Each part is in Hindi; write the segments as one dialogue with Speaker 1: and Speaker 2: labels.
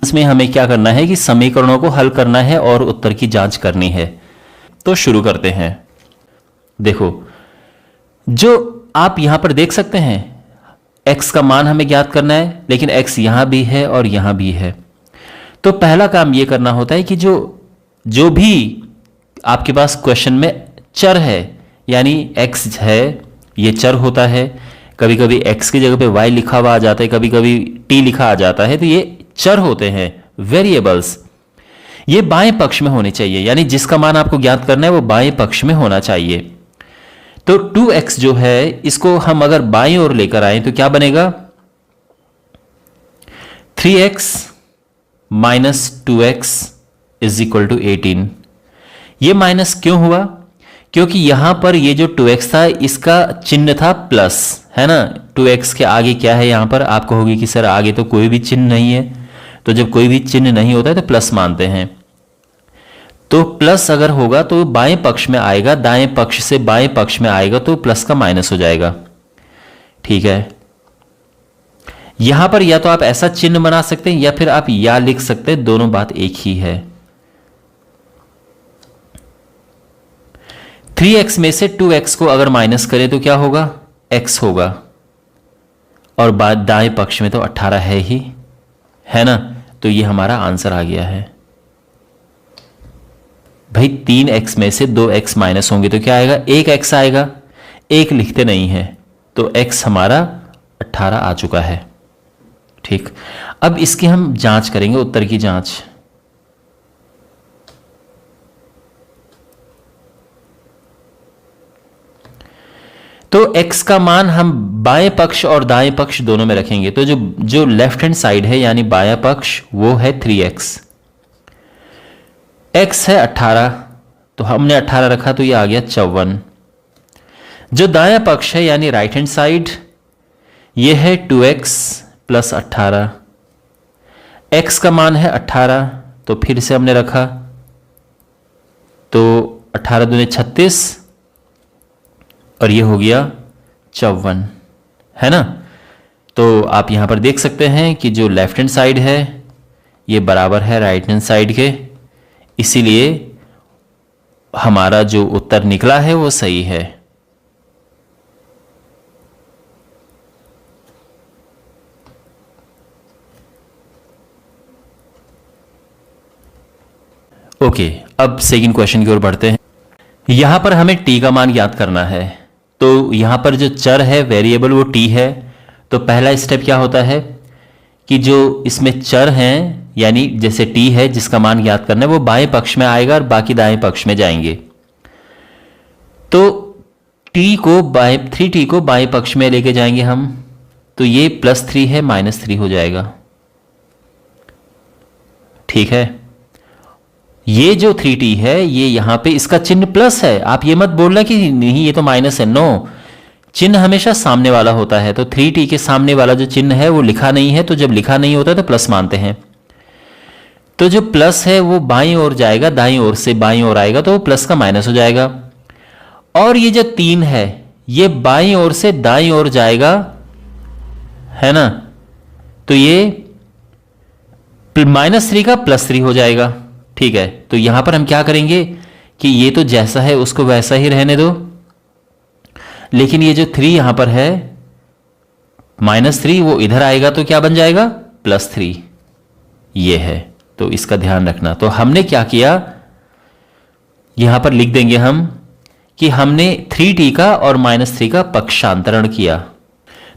Speaker 1: इसमें हमें क्या करना है कि समीकरणों को हल करना है और उत्तर की जांच करनी है। तो शुरू करते हैं। देखो, जो आप यहां पर देख सकते हैं, x का मान हमें ज्ञात करना है, लेकिन x यहां भी है और यहां भी है। तो पहला काम यह करना होता है कि जो भी आपके पास क्वेश्चन में चर है, यानी x है, ये चर होता है। कभी कभी x की जगह पे y लिखा हुआ आ जाता है, कभी कभी t लिखा आ जाता है, तो ये चर होते हैं, वेरिएबल्स। ये बाएं पक्ष में होने चाहिए, यानी जिसका मान आपको ज्ञात करना है वो बाएं पक्ष में होना चाहिए। तो 2x जो है, इसको हम अगर बाईं ओर लेकर आए तो क्या बनेगा? 3x minus 2x is equal to 18। ये माइनस क्यों हुआ? क्योंकि यहां पर ये जो 2x था, इसका चिन्ह था प्लस, है ना। 2x के आगे क्या है? यहां पर आप कहोगे कि सर आगे तो कोई भी चिन्ह नहीं है। तो जब कोई भी चिन्ह नहीं होता है तो प्लस मानते हैं। तो प्लस अगर होगा तो बाएं पक्ष में आएगा, दाएं पक्ष से बाएं पक्ष में आएगा तो प्लस का माइनस हो जाएगा। ठीक है, यहां पर या तो आप ऐसा चिन्ह बना सकते हैं या फिर आप या लिख सकते हैं, दोनों बात एक ही है। 3x में से 2x को अगर माइनस करें तो क्या होगा? x होगा, और बाद दाएं पक्ष में तो 18 है ही, है ना। तो ये हमारा आंसर आ गया है। भाई 3x में से 2x माइनस होंगे तो क्या आएगा? 1x आएगा। 1 लिखते नहीं है, तो x हमारा 18 आ चुका है। ठीक, अब इसकी हम जांच करेंगे, उत्तर की जांच। तो x का मान हम बाएं पक्ष और दाएं पक्ष दोनों में रखेंगे। तो जो लेफ्ट हैंड साइड है, यानी बायां पक्ष, वो है 3x। x है 18, तो हमने 18 रखा तो ये आ गया 54। जो दायां पक्ष है, यानी राइट हैंड साइड, ये है 2x प्लस 18। x का मान है 18, तो फिर से हमने रखा, तो 18 दूने 36, और ये हो गया 54, है ना। तो आप यहां पर देख सकते हैं कि जो लेफ्ट हैंड साइड है ये बराबर है राइट हैंड साइड के, इसीलिए हमारा जो उत्तर निकला है वो सही है। ओके, अब सेकंड क्वेश्चन की ओर बढ़ते हैं। यहां पर हमें t का मान ज्ञात करना है। तो यहां पर जो चर है, वेरिएबल, वो t है। तो पहला स्टेप क्या होता है कि जो इसमें चर हैं, यानी जैसे t है जिसका मान ज्ञात करना है, वो बाएं पक्ष में आएगा और बाकी दाएं पक्ष में जाएंगे। तो 3t को बाएं पक्ष में लेके जाएंगे हम, तो ये +3 है, -3 हो जाएगा। ठीक है, ये जो 3t है, ये यहां पे इसका चिन्ह प्लस है। आप ये मत बोलना कि नहीं ये तो माइनस है, नो, चिन्ह हमेशा सामने वाला होता है। तो 3t के सामने वाला जो चिन्ह है वो लिखा नहीं है, तो जब लिखा नहीं होता तो प्लस मानते हैं। तो जो प्लस है वो बाईं ओर जाएगा, दाईं ओर से बाईं ओर आएगा, तो प्लस का माइनस हो जाएगा। और ये जो 3 है, ये बाईं ओर से दाईं ओर जाएगा, है ना। तो ये -3 का +3 हो जाएगा। ठीक है, तो यहां पर हम क्या करेंगे कि ये तो जैसा है उसको वैसा ही रहने दो, लेकिन ये जो 3 यहां पर है, -3, वो इधर आएगा तो क्या बन जाएगा? +3, ये है। तो इसका ध्यान रखना। तो हमने क्या किया, यहां पर लिख देंगे हम कि हमने 3t का और -3 का पक्षांतरण किया।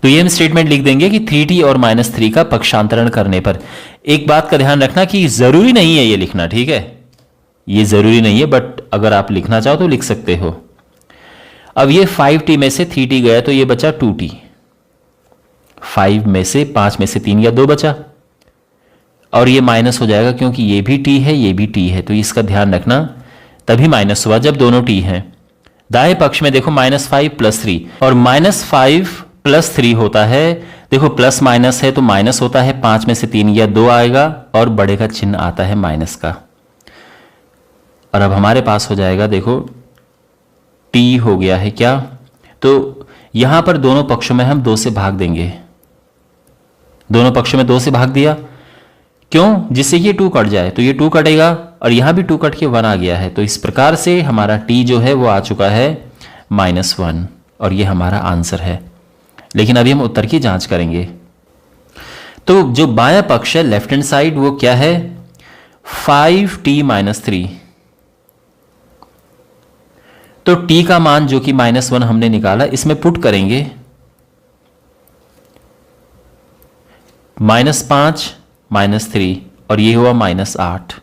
Speaker 1: तो ये हम स्टेटमेंट लिख देंगे कि 3t और -3 का पक्षांतरण करने पर। एक बात का ध्यान रखना कि जरूरी नहीं है ये लिखना, ठीक है, ये जरूरी नहीं है, बट अगर आप लिखना चाहो तो लिख सकते हो। अब ये 5t में से 3t गया तो ये बचा 2t। 5 में से 5 में से 3 या 2 बचा, और ये माइनस हो जाएगा क्योंकि ये भी t है, ये भी t है। तो इसका ध्यान रखना, तभी माइनस हुआ जब दोनों t हैं। दाएं पक्ष में देखो -5 +3, और -5 +3 होता है। देखो प्लस माइनस है तो माइनस होता है, 5 में से 3 या 2 आएगा, और बड़े का चिन्ह आता है माइनस का। और अब हमारे पास हो जाएगा, देखो t हो गया है क्या, तो यहां पर दोनों पक्षों में हम 2 से भाग देंगे। दोनों पक्षों में 2 से भाग दिया, क्यों? जिससे ये 2 कट जाए, तो ये 2 कटेगा और यहां भी 2 कट के 1 आ गया है। तो इस प्रकार से हमारा t जो है वो आ चुका है -1 और ये हमारा आंसर है। लेकिन अभी हम उत्तर की जांच करेंगे। तो जो बायां पक्ष है, लेफ्ट हैंड साइड, वो क्या है? 5t-3। तो t का मान जो कि -1 हमने निकाला, इसमें पुट करेंगे -5 -3 और ये हुआ -8।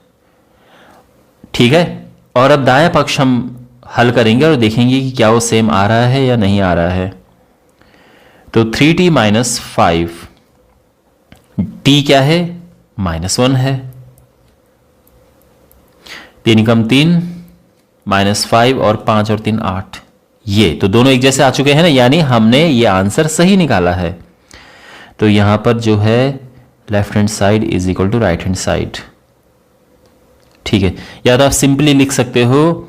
Speaker 1: ठीक है, और अब दायां पक्ष हम हल करेंगे और देखेंगे कि क्या वो सेम आ रहा है या नहीं आ रहा है। तो 3t - 5, t क्या है? -1 है। 3 कम 3 -5 और 5 और 3 8। ये तो दोनों एक जैसे आ चुके हैं ना, यानी हमने ये आंसर सही निकाला है। तो यहां पर जो है left hand side is equal to right hand side. ठीक है, या तो आप सिंपली लिख सकते हो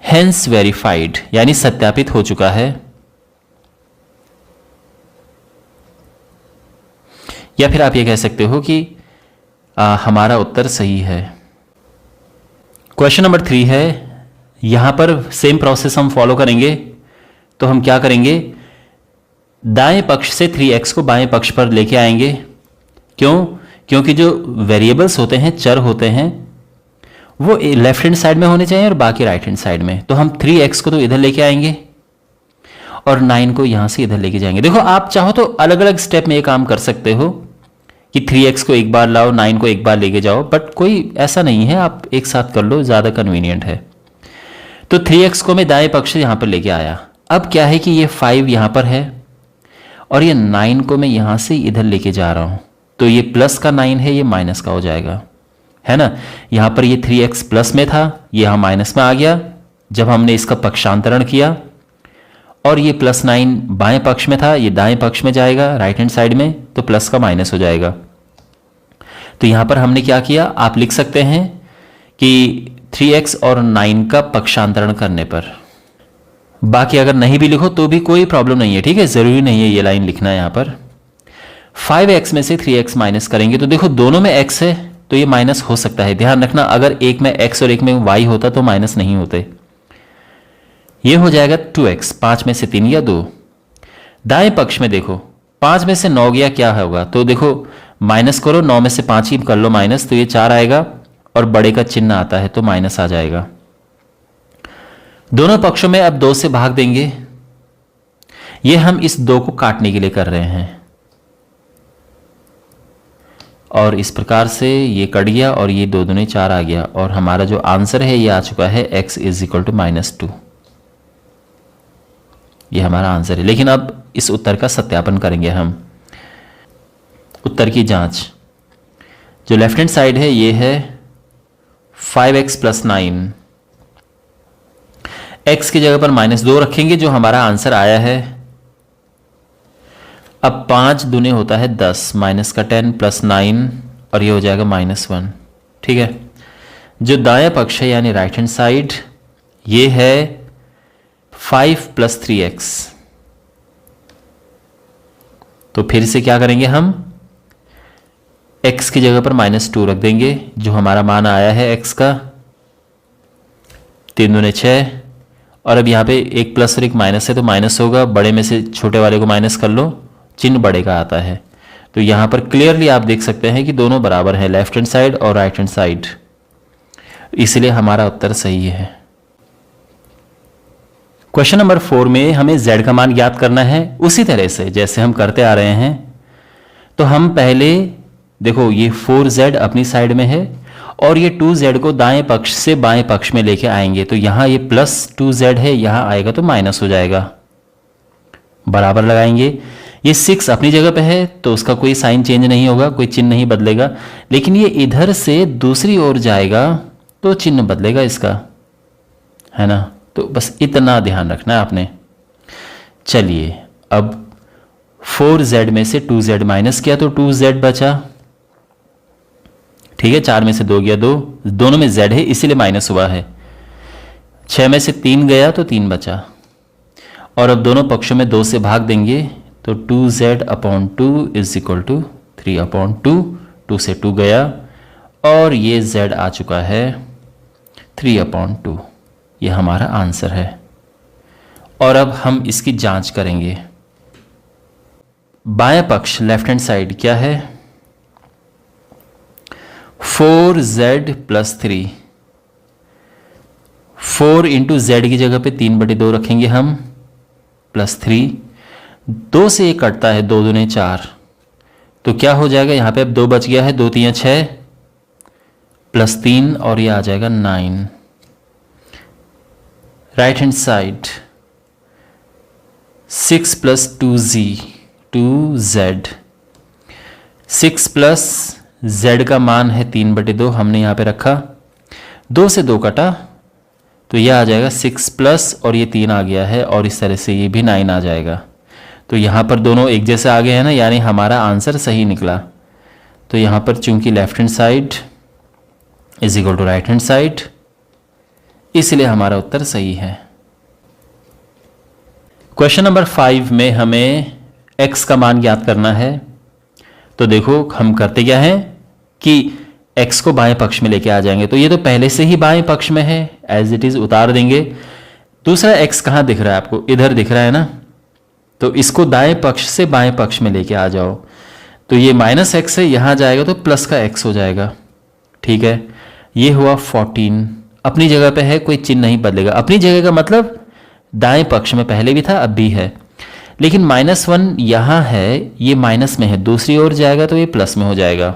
Speaker 1: हेंस वेरीफाइड, यानी सत्यापित हो चुका है, या फिर आप ये कह सकते हो कि हमारा उत्तर सही है। क्वेश्चन नंबर 3 है, यहां पर सेम प्रोसेस हम फॉलो करेंगे। तो हम क्या करेंगे? दाएं पक्ष से 3x को बाएं पक्ष पर लेके आएंगे। क्यों? क्योंकि जो वेरिएबल्स होते हैं, चर होते हैं, वो लेफ्ट हैंड साइड में होने चाहिए और बाकी राइट हैंड साइड में। तो हम 3x को तो इधर लेके आएंगे और 9 को यहां से इधर लेके जाएंगे। देखो, आप चाहो तो अलग अलग स्टेप में ये काम कर सकते हो कि 3x को एक बार लाओ, 9 को एक बार लेके जाओ, बट कोई ऐसा नहीं है, आप एक साथ कर लो, ज़्यादा कन्वीनियंट है। तो 3x को मैं दाएं पक्ष से यहां पर लेके आया। अब क्या है कि ये 5 यहां पर है और ये 9 को मैं यहां से इधर लेके जा रहा हूं। तो ये प्लस का 9 है, ये माइनस का हो जाएगा, है ना। यहां पर ये 3x प्लस में था, ये यहां माइनस में आ गया जब हमने इसका पक्षांतरण किया। और ये +9 बाएं पक्ष में था, ये दाएं पक्ष में जाएगा राइट हैंड साइड में, तो प्लस का माइनस हो जाएगा। तो यहां पर हमने क्या किया, आप लिख सकते हैं कि 3x और 9 का पक्षांतरण करने पर। बाकी अगर नहीं भी लिखो तो भी कोई प्रॉब्लम नहीं है, ठीक है, जरूरी नहीं है ये लाइन लिखना है। यहां पर 5x में से 3x माइनस करेंगे तो देखो दोनों में x है तो ये माइनस हो सकता है। ध्यान रखना, अगर एक में x और एक में y होता तो माइनस नहीं होते। ये हो जाएगा 2x, 5 में से 3 या 2। दाएं पक्ष में देखो 5 में से 9 गया, क्या होगा? तो देखो माइनस करो, 9 में से 5 ही कर लो माइनस, तो ये 4 आएगा और बड़े का चिन्ह आता है तो माइनस आ जाएगा। दोनों पक्षों में अब 2 से भाग देंगे। ये हम इस 2 को काटने के लिए कर रहे हैं और इस प्रकार से ये कट गया और ये 2 दूने 4 आ गया और हमारा जो आंसर है ये आ चुका है x इज इक्वल टू -2। ये हमारा आंसर है। लेकिन अब इस उत्तर का सत्यापन करेंगे हम। उत्तर की जांच, जो लेफ्ट हैंड साइड है ये है 5x + 9, x की जगह पर -2 रखेंगे जो हमारा आंसर आया है। अब 5 दूने होता है 10, माइनस का 10 + 9 और ये हो जाएगा -1। ठीक है, जो दायां पक्ष है यानी राइट हैंड साइड ये है 5 + 3x। तो फिर से क्या करेंगे, हम x की जगह पर -2 रख देंगे जो हमारा मान आया है x का। 3 दूने 6 और अब यहाँ पे एक प्लस और एक माइनस है तो माइनस होगा, बड़े में से छोटे वाले को माइनस कर लो, चिन्ह बड़े का आता है। तो यहां पर क्लियरली आप देख सकते हैं कि दोनों बराबर है, लेफ्ट हैंड साइड और राइट हैंड साइड, इसलिए हमारा उत्तर सही है। क्वेश्चन नंबर 4 में हमें z का मान ज्ञात करना है उसी तरह से जैसे हम करते आ रहे हैं। तो हम पहले देखो ये 4z अपनी साइड में है और ये 2z को दाएं पक्ष से बाएं पक्ष में लेके आएंगे। तो यहां ये +2z है, यहां आएगा तो माइनस हो जाएगा, बराबर लगाएंगे। ये 6 अपनी जगह पे है तो उसका कोई साइन चेंज नहीं होगा, कोई चिन्ह नहीं बदलेगा। लेकिन ये इधर से दूसरी ओर जाएगा तो चिन्ह बदलेगा इसका, है ना। तो बस इतना ध्यान रखना है आपने। चलिए अब 4z में से 2z माइनस किया तो 2z बचा। ठीक है, 4 में से 2 गया 2, दोनों में z है इसीलिए माइनस हुआ है। 6 में से 3 गया तो 3 बचा और अब दोनों पक्षों में 2 से भाग देंगे तो 2z/2 इज इक्वल टू 3/2। 2 से 2 गया और ये z आ चुका है 3/2। ये हमारा आंसर है। और अब हम इसकी जांच करेंगे। बाएं पक्ष लेफ्ट हैंड साइड क्या है? 4z + 3। 4 इंटू जेड की जगह पे 3/2 रखेंगे हम, +3। 2 से 1 कटता है, 2 दूने 4, तो क्या हो जाएगा? यहाँ पे अब 2 बच गया है, 2 3 6 +3 और ये आ जाएगा 9। Right hand side 6 + 2z 2z। 6 plus z का मान है 3/2, हमने यहाँ पे रखा। 2 से 2 कटा तो यह आ जाएगा 6 प्लस और ये 3 आ गया है और इस तरह से ये भी 9 आ जाएगा। तो यहाँ पर दोनों एक जैसे आ गए हैं ना, यानी हमारा आंसर सही निकला। तो यहाँ पर चूंकि left hand side = right hand side, इसलिए हमारा उत्तर सही है। क्वेश्चन नंबर 5 में हमें x का मान ज्ञात करना है। तो देखो हम करते क्या है कि x को बाएं पक्ष में लेके आ जाएंगे। तो ये तो पहले से ही बाएं पक्ष में है, एज इट इज उतार देंगे। दूसरा x कहाँ दिख रहा है आपको? इधर दिख रहा है ना, तो इसको दाएं पक्ष से बाएं पक्ष में लेके आ जाओ। तो ये -x है, यहां जाएगा तो प्लस का x हो जाएगा। ठीक है, ये हुआ 14। अपनी जगह पे है, कोई चिन्ह नहीं बदलेगा। अपनी जगह का मतलब दाएं पक्ष में पहले भी था, अब भी है। लेकिन -1 यहां है, ये माइनस में है, दूसरी ओर जाएगा तो ये प्लस में हो जाएगा।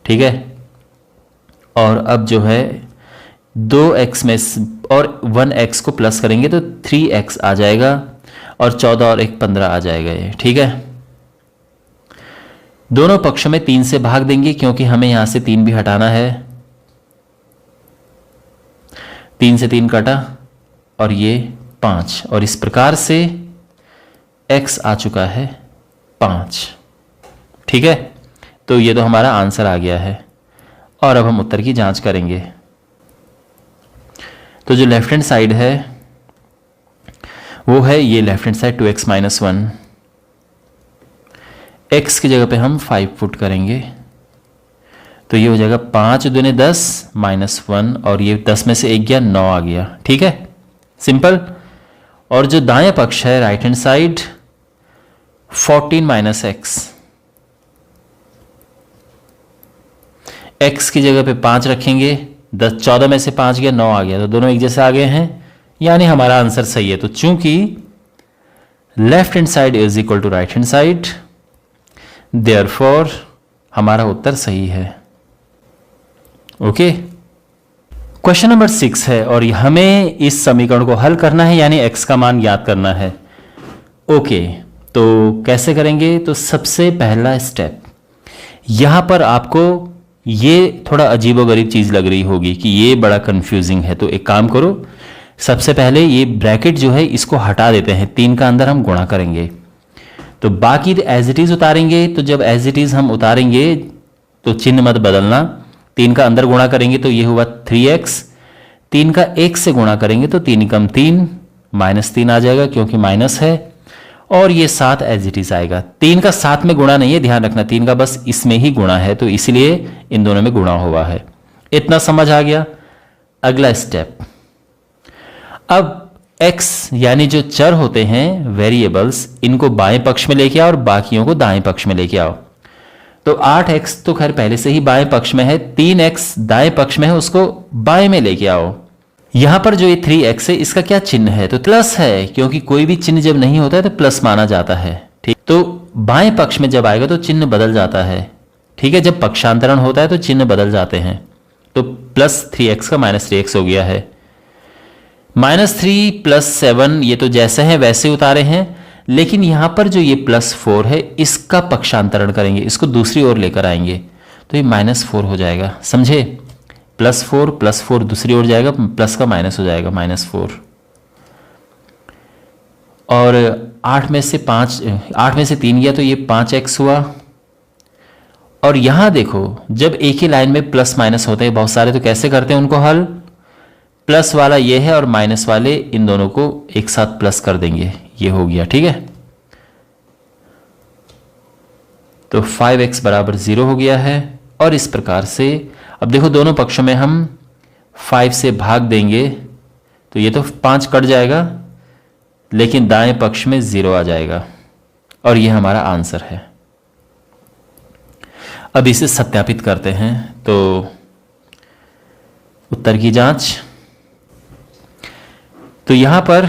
Speaker 1: ठीक है, और अब जो है 2x में और 1x को प्लस करेंगे तो 3x आ जाएगा और 14 और 1 15 आ जाएगा ये। ठीक है, दोनों पक्षों में 3 से भाग देंगे क्योंकि हमें यहां से 3 भी हटाना है। 3 से 3 कटा और ये 5, और इस प्रकार से x आ चुका है 5। ठीक है, तो ये तो हमारा आंसर आ गया है। और अब हम उत्तर की जांच करेंगे। तो जो लेफ्ट हैंड साइड है वो है ये left hand side 2x - 1। x की जगह पे हम 5 पुट करेंगे तो ये हो जाएगा 5 दूने 10 -1, और ये 10 में से 1 गया, 9 आ गया। ठीक है, सिंपल। और जो दाएं पक्ष है right hand side 14 - x। x की जगह पे 5 रखेंगे, 14 में से 5 गया, 9 आ गया, तो दोनों एक जैसे आ गए हैं, यानी हमारा आंसर सही है। तो चूंकि left hand side = right hand side, therefore हमारा उत्तर सही है। ओके, क्वेश्चन नंबर 6 है और हमें इस समीकरण को हल करना है, यानी x का मान ज्ञात करना है। ओके, तो कैसे करेंगे? तो सबसे पहला स्टेप, यहां पर आपको ये थोड़ा अजीबोगरीब चीज लग रही होगी कि ये बड़ा कंफ्यूजिंग है। तो एक काम करो, सबसे पहले ये ब्रैकेट जो है इसको हटा देते हैं, 3 का अंदर हम गुणा करेंगे, तो बाकी एज इट इज उतारेंगे। तो जब एज इट इज हम उतारेंगे तो चिन्ह मत बदलना। 3 का अंदर गुणा करेंगे तो ये हुआ 3x। 3 का 1 से गुणा करेंगे तो 3 × 3 -3 आ जाएगा क्योंकि माइनस है, और ये 7 एज इट इज आएगा। 3 का 7 में गुणा नहीं है, ध्यान रखना, 3 का बस इसमें ही गुणा है, तो इसलिए इन दोनों में गुणा हुआ है। इतना समझ आ गया। अगला स्टेप, अब x यानी जो चर होते हैं वेरिएबल्स, इनको बाएं पक्ष में लेके आओ और बाकियों को दाएं पक्ष में लेके आओ। तो 8x तो खैर पहले से ही बाएं पक्ष में है, 3x दाएं पक्ष में है, उसको बाएं में लेके आओ। यहां पर जो ये 3x है इसका क्या चिन्ह है? तो प्लस है, क्योंकि कोई भी चिन्ह जब नहीं होता है तो प्लस माना जाता है। ठीक, तो बाएं पक्ष में जब आएगा तो चिन्ह बदल जाता है। ठीक है, जब पक्षांतरण होता है तो चिन्ह बदल जाते हैं। तो +3x का -3x हो गया है। -3 + 7 ये तो जैसे हैं वैसे उतारे हैं, लेकिन यहां पर जो ये +4 है इसका पक्षांतरण करेंगे, इसको दूसरी ओर लेकर आएंगे तो ये -4 हो जाएगा। समझे? +4 दूसरी ओर जाएगा, प्लस का माइनस हो जाएगा, -4। और 8 में से 3 गया तो ये 5x हुआ। और यहां देखो, जब एक ही लाइन में प्लस माइनस होते हैं बहुत सारे, तो कैसे करते हैं उनको हल? प्लस वाला ये है और माइनस वाले इन दोनों को एक साथ प्लस कर देंगे, ये हो गया। ठीक है, तो 5x बराबर 0 हो गया है। और इस प्रकार से अब देखो दोनों पक्षों में हम 5 से भाग देंगे तो ये तो 5 कट जाएगा, लेकिन दाएं पक्ष में 0 आ जाएगा और ये हमारा आंसर है। अब इसे सत्यापित करते हैं। तो उत्तर की जांच, तो यहां पर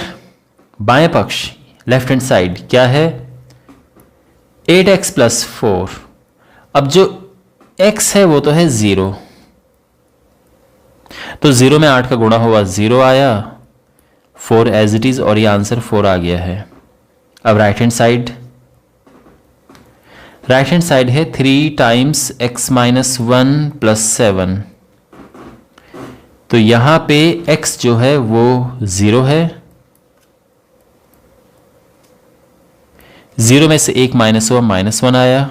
Speaker 1: बाएं पक्ष लेफ्ट हैंड साइड क्या है, 8x प्लस 4। अब जो x है वो तो है 0, तो 0 में 8 का गुणा हुआ 0 आया, 4 एज इट इज, और ये आंसर 4 आ गया है। अब राइट हैंड साइड है 3 टाइम्स x माइनस 1 प्लस 7। तो यहां पे x जो है वो 0 है, 0 में से 1 माइनस हुआ, -1 आया,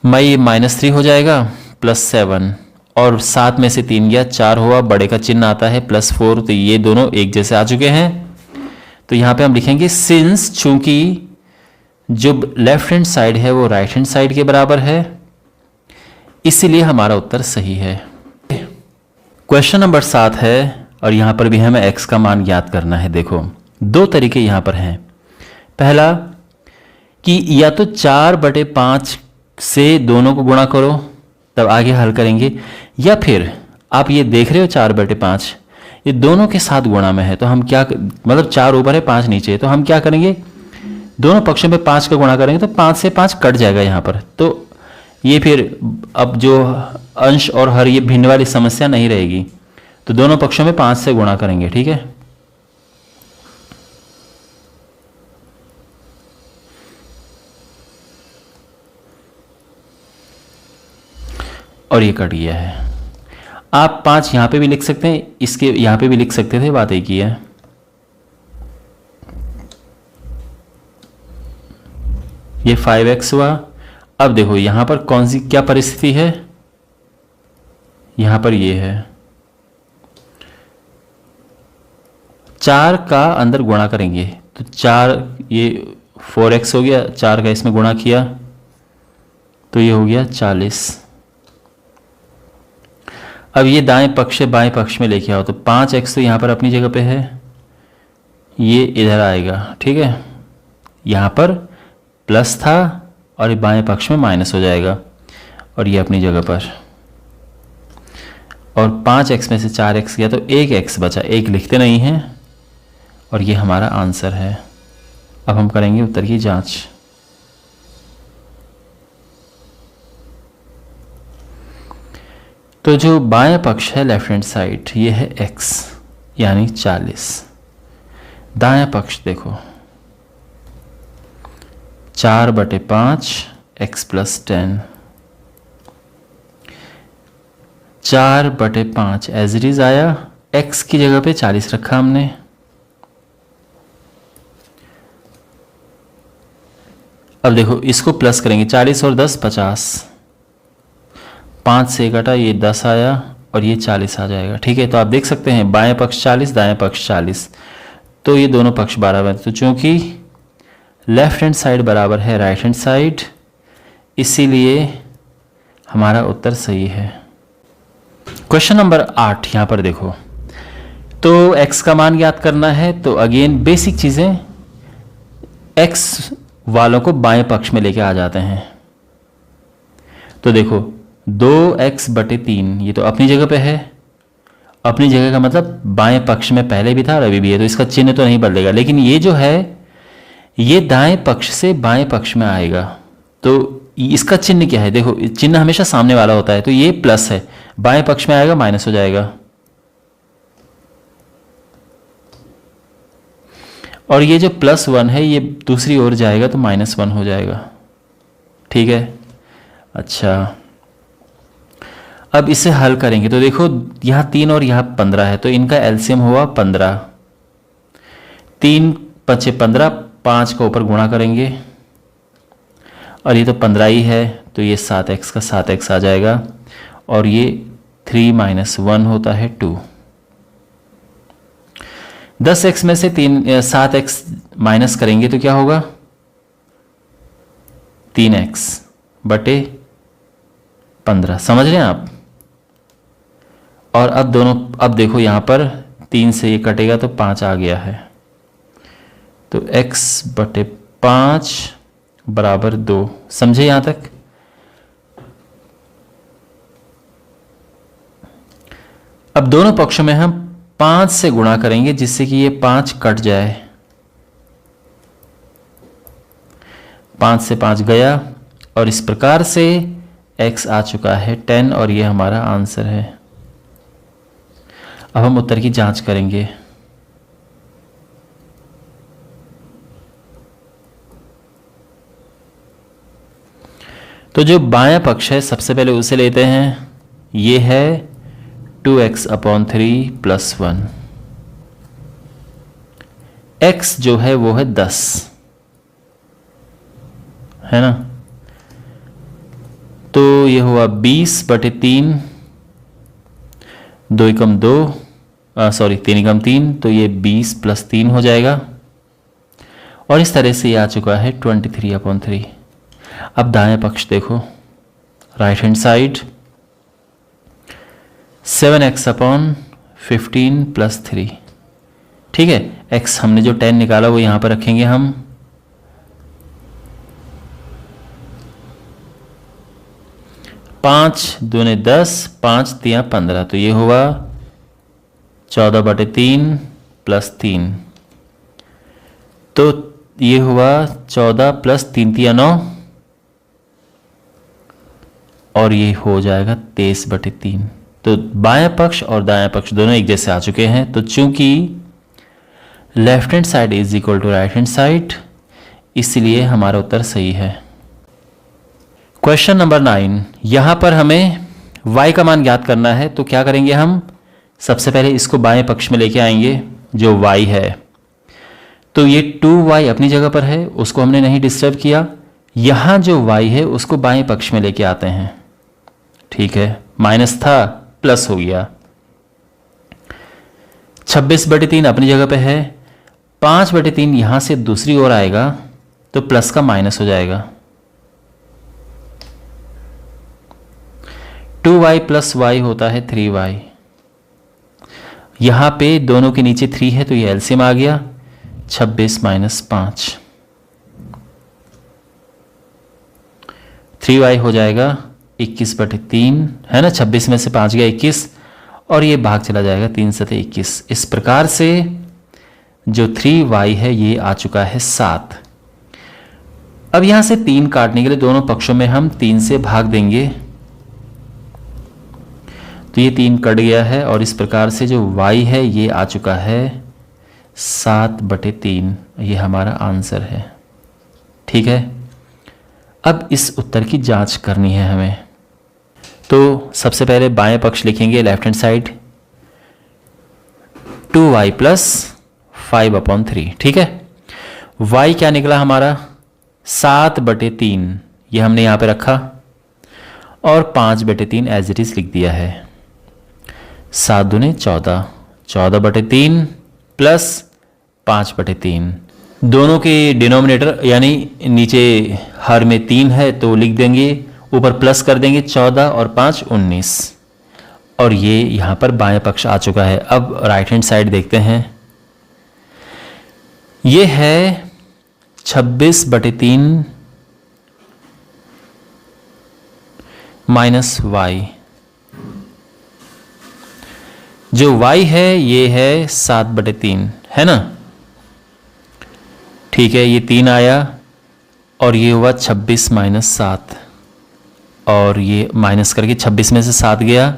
Speaker 1: ये -3 हो जाएगा, +7, और 7 में से 3 गया, 4 हुआ, बड़े का चिन्ह आता है +4, तो ये दोनों एक जैसे आ चुके हैं। तो यहां पे हम लिखेंगे सिंस, चूंकि जो लेफ्ट हैंड साइड है वो राइट हैंड साइड के बराबर है, इसीलिए हमारा उत्तर सही है। क्वेश्चन नंबर 7 है और यहां पर भी हमें x का मान ज्ञात करना है। देखो दो तरीके यहां पर हैं। पहला कि या तो 4/5 से दोनों को गुणा करो, तब आगे हल करेंगे, या फिर आप ये देख रहे हो 4/5 ये दोनों के साथ गुणा में है, तो हम क्या, मतलब 4 ऊपर है 5 नीचे है, तो हम क्या करेंगे, दोनों पक्षों में 5 का गुणा करेंगे तो 5 से 5 कट जाएगा यहाँ पर। तो ये फिर अब जो अंश और हर ये भिन्न वाली समस्या नहीं रहेगी, तो दोनों पक्षों में 5 से गुणा करेंगे। ठीक है, और ये कट गया है। आप 5 यहां पे भी लिख सकते हैं, इसके यहां पे भी लिख सकते थे, बात एक ही है। ये 5x हुआ। अब देखो यहां पर कौन सी क्या परिस्थिति है, यहां पर ये है 4 का अंदर गुणा करेंगे, तो 4 ये 4x हो गया, 4 का इसमें गुणा किया तो ये हो गया 40। अब ये दाएं पक्ष से बाएं पक्ष में लेके आओ, तो 5x तो यहां पर अपनी जगह पे है, ये इधर आएगा। ठीक है, यहां पर प्लस था और ये बाएं पक्ष में माइनस हो जाएगा, और ये अपनी जगह पर, और 5x में से 4x गया तो 1x बचा, 1 लिखते नहीं हैं, और ये हमारा आंसर है। अब हम करेंगे उत्तर की जांच। तो जो बाएं पक्ष है लेफ्ट हैंड साइड, ये है x यानी 40। दाएं पक्ष देखो 4/5 x plus 10, 4/5 as it is आया, x की जगह पे 40 रखा हमने। अब देखो इसको प्लस करेंगे, 40 और 10 50, 5 से घटा, ये 10 आया और ये 40 आ जाएगा। ठीक है, तो आप देख सकते हैं बाएं पक्ष 40, दाएं पक्ष 40, तो ये दोनों पक्ष बराबर हैं। तो चूंकि लेफ्ट हैंड साइड बराबर है राइट हैंड साइड, इसीलिए हमारा उत्तर सही है। क्वेश्चन नंबर 8 यहां पर देखो, तो x का मान ज्ञात करना है, तो अगेन बेसिक चीजें, x वालों को बाएं पक्ष में लेके आ जाते हैं। तो देखो 2x/3 ये तो अपनी जगह पे है, अपनी जगह का मतलब बाएं पक्ष में पहले भी था और अभी भी है, तो इसका चिन्ह तो नहीं बदलेगा, लेकिन ये जो है ये दाएं पक्ष से बाएं पक्ष में आएगा, तो इसका चिन्ह क्या है, देखो चिन्ह हमेशा सामने वाला होता है, तो ये प्लस है, बाएं पक्ष में आएगा माइनस हो जाएगा, और ये जो +1 है ये दूसरी ओर जाएगा तो -1 हो जाएगा। ठीक है, अच्छा अब इसे हल करेंगे, तो देखो यहाँ 3 और यहाँ 15 है, तो इनका एलसीएम हुआ 15, 3 × 15, 5 का ऊपर गुणा करेंगे, और ये तो 15 ही है, तो ये 7x का 7x आ जाएगा, और ये 3 - 1 होता है 2। 10x में से 7x माइनस करेंगे तो क्या होगा, 3x बटे 15, समझ रहे हैं आप। और अब देखो यहां पर 3 से ये कटेगा तो 5 आ गया है, तो x बटे 5 बराबर 2। समझे यहां तक? अब दोनों पक्षों में हम 5 से गुणा करेंगे जिससे कि ये 5 कट जाए। 5 से 5 गया और इस प्रकार से x आ चुका है 10 और ये हमारा आंसर है। अब हम उत्तर की जांच करेंगे। तो जो बायां पक्ष है सबसे पहले उसे लेते हैं, ये है 2x/3 + 1। x जो है वो है 10, है ना। तो ये हुआ 20/3, 2 × 2 3 × 3, तो ये 20 + 3 हो जाएगा। और इस तरह से ये आ चुका है 23/3। अब दाएं पक्ष देखो, राइट हैंड साइड 7x/15 + 3। ठीक है, x हमने जो 10 निकाला वो यहां पर रखेंगे हम। पांच दूने 10, 5 × 15, तो ये हुआ 14/3 + 3, तो ये हुआ 14 + 3 × 9 और ये हो जाएगा 23/3। तो बायां पक्ष और दायां पक्ष दोनों एक जैसे आ चुके हैं। तो चूंकि left hand side is equal to right hand side, इसलिए हमारा उत्तर सही है। क्वेश्चन नंबर 9, यहां पर हमें y का मान ज्ञात करना है। तो क्या करेंगे हम, सबसे पहले इसको बाएं पक्ष में लेके आएंगे जो y है। तो ये 2y अपनी जगह पर है, उसको हमने नहीं डिस्टर्ब किया। यहां जो y है उसको बाएं पक्ष में लेके आते हैं। ठीक है, माइनस था प्लस हो गया। 26/3 अपनी जगह पे है, 5/3 यहां से दूसरी ओर आएगा तो प्लस का माइनस हो जाएगा। 2y + y होता है 3y। यहां पे दोनों के नीचे 3 है तो ये एलसीएम आ गया, 26 - 5, 3y हो जाएगा 21/3, है ना। 26 में से 5 गया 21 और ये भाग चला जाएगा, 3 × 7 = 21। इस प्रकार से जो 3y है ये आ चुका है 7। अब यहां से 3 काटने के लिए दोनों पक्षों में हम 3 से भाग देंगे, तो ये 3 कट गया है और इस प्रकार से जो y है ये आ चुका है 7/3। ये हमारा आंसर है। ठीक है, अब इस उत्तर की जांच करनी है हमें। तो सबसे पहले बाएं पक्ष लिखेंगे, लेफ्ट हैंड साइड 2y + 5/3। ठीक है, y क्या निकला हमारा 7/3, ये हमने यहां पे रखा और 5/3 एज इट इज लिख दिया है। 7 दूने 14, 14/3 + 5/3, दोनों के डिनोमिनेटर यानी नीचे हर में 3 है तो लिख देंगे, ऊपर प्लस कर देंगे 14 और 5 19, और ये यहां पर बाएं पक्ष आ चुका है। अब राइट हैंड साइड देखते हैं, ये है 26/3 - y। जो y है ये है 7/3, है ना। ठीक है, ये 3 आया और ये हुआ 26 - 7, और ये माइनस करके 26 में से 7 गया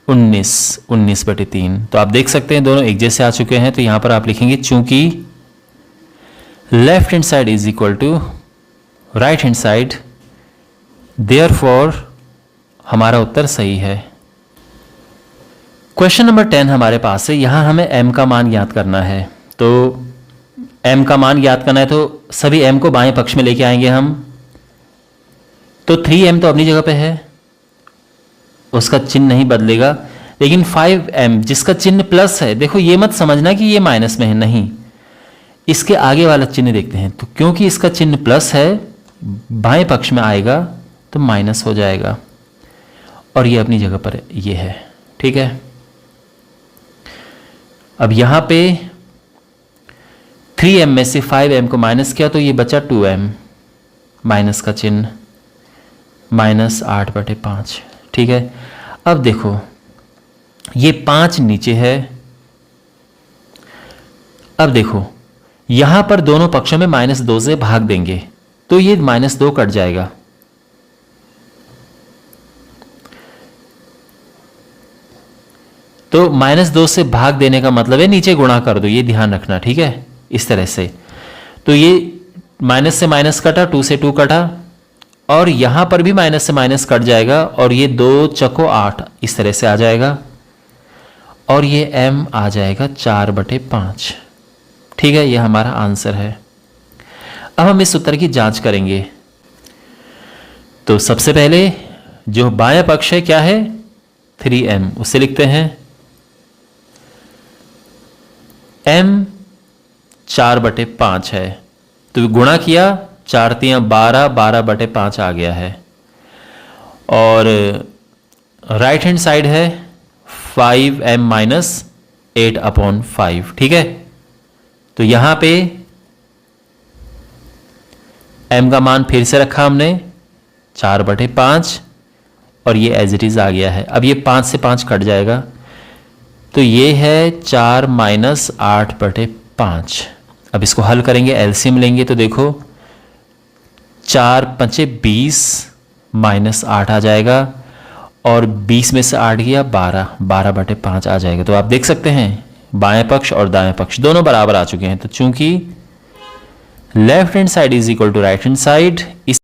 Speaker 1: 19, 19/3। तो आप देख सकते हैं दोनों एक जैसे आ चुके हैं। तो यहां पर आप लिखेंगे चूंकि left hand side is equal to right hand side, therefore हमारा उत्तर सही है। क्वेश्चन नंबर 10 हमारे पास है, यहां हमें m का मान ज्ञात करना है। तो m का मान ज्ञात करना है तो सभी m को बाएं पक्ष में लेके आएंगे हम। तो 3m तो अपनी जगह पे है, उसका चिन्ह नहीं बदलेगा, लेकिन 5m जिसका चिन्ह प्लस है, देखो ये मत समझना कि ये माइनस में है, नहीं, इसके आगे वाला चिन्ह देखते हैं। तो क्योंकि इसका चिन्ह प्लस है बाएं पक्ष में आएगा तो माइनस हो जाएगा, और ये अपनी जगह पर ये है। ठीक है, अब यहां पे 3m में से 5m को माइनस किया तो ये बचा 2m, माइनस का चिन्ह, -8/5। ठीक है, अब देखो ये 5 नीचे है। अब देखो यहां पर दोनों पक्षों में -2 से भाग देंगे तो ये -2 कट जाएगा। तो -2 से भाग देने का मतलब है नीचे गुणा कर दो, ये ध्यान रखना। ठीक है, इस तरह से। तो ये माइनस से माइनस कटा, 2 से 2 कटा, और यहां पर भी माइनस से माइनस कट जाएगा, और ये 2 चको 8 इस तरह से आ जाएगा, और ये m आ जाएगा 4/5। ठीक है, ये हमारा आंसर है। अब हम इस उत्तर की जांच करेंगे। तो सबसे पहले जो बायां पक्ष है क्या है, 3m, उसे लिखते हैं m 4/5 है, तो गुणा किया, 4 × 3 12, 12/5 आ गया है। और राइट हैंड साइड है 5m - 8/5। ठीक है, तो यहां पे m का मान फिर से रखा हमने 4/5, और ये एज इट इज आ गया है। अब ये 5 से 5 कट जाएगा, तो ये है 4 - 8/5। अब इसको हल करेंगे, एलसीएम लेंगे, तो देखो 4 × 5 = 20 -8 आ जाएगा, और 20 में से 8 गया 12, 12/5 आ जाएगा। तो आप देख सकते हैं बाएं पक्ष और दाएं पक्ष दोनों बराबर आ चुके हैं। तो चूंकि left hand side is equal to right hand side, इस